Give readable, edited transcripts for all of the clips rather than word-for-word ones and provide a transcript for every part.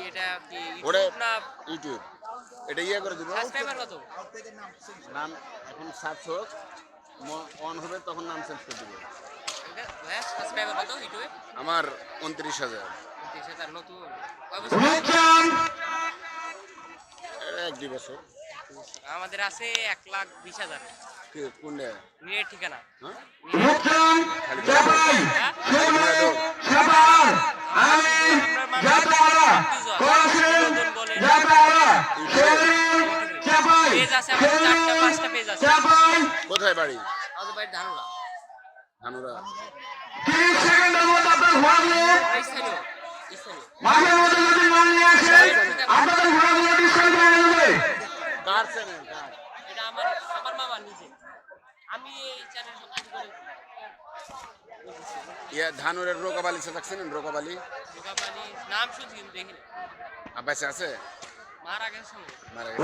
এটা কি ওরে ইউটিউব না ইউটিউব এটা ইয়ে করে দিব সাবস্ক্রাইবার কত? নাম এখন সার্চ হোক অন হবে তখন নাম চেঞ্জ করে দিব এটা সাবস্ক্রাইবার কত ইউটিউবে? আমার 29,000 30,000 নতুন কয় বছর? এক দুই বছর আমাদের আছে 1,20,000 কি কোনটা নিজের ঠিকানা। হ্যাঁ হ্যাঁ? খালি বিনোদন বলেন, পেজ আছে আমাদের 4টা 5টা পেজ আছে। কোথায় বাড়ি আমাদের বাড়ি ধানুরা। ধানুরা স্থানীয় কার চ্যানেল কার এটা আমার আমার মামা নিজে। আমি এই চ্যানেল সবকিছু করে ইয়া ধানুরের রোকাবালি থাকছেন রোকাবালি দোকাপানি নাম শুনছি কিন্তু দেখিনি। আব্বাসে আছে মারা গেছে সময় মারা গেছে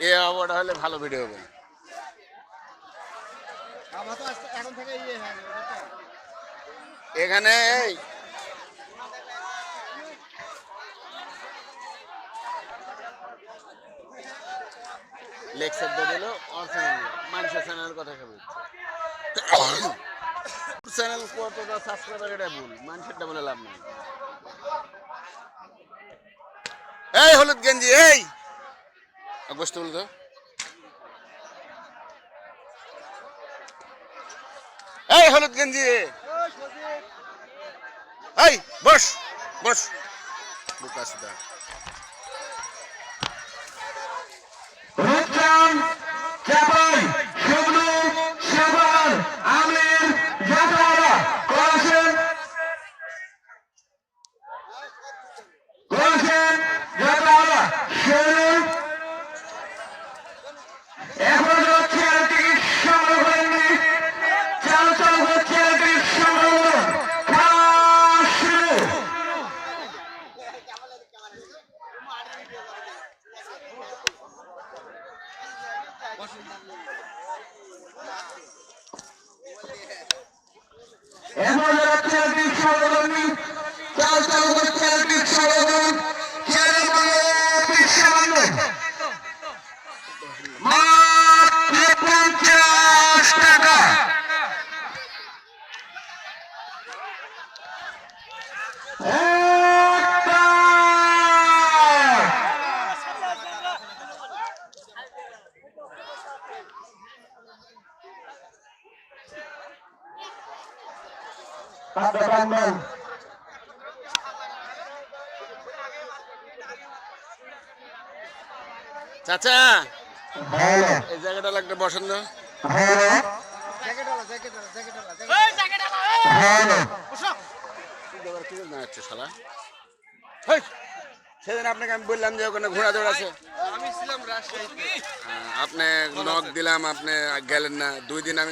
এ অ্যাওয়ার্ড হলে ভালো ভিডিও হবে এখানে এই লেকচার দিয়ে দিল ওর চ্যানেল মানুষের চ্যানেলের কথা খাবে চ্যানেল কতটা সাবস্ক্রাইবার এটা ভুল মানুষেরটা বলে লাভ নেই এই হলুদ গেঞ্জি এই বসতে বলো তো এই হলুদ গেঞ্জি এই বস বস বুকা সিধা চাচা এই জায়গাটা লাগবে বসন্ত সেদিন আপনাকে আমি বললাম যে ওখানে ঘোড়া দৌড় আছে আমি ছিলাম রাজশাহীতে। আপনি নক দিলাম আপনি গেলেন না 2 দিন আমি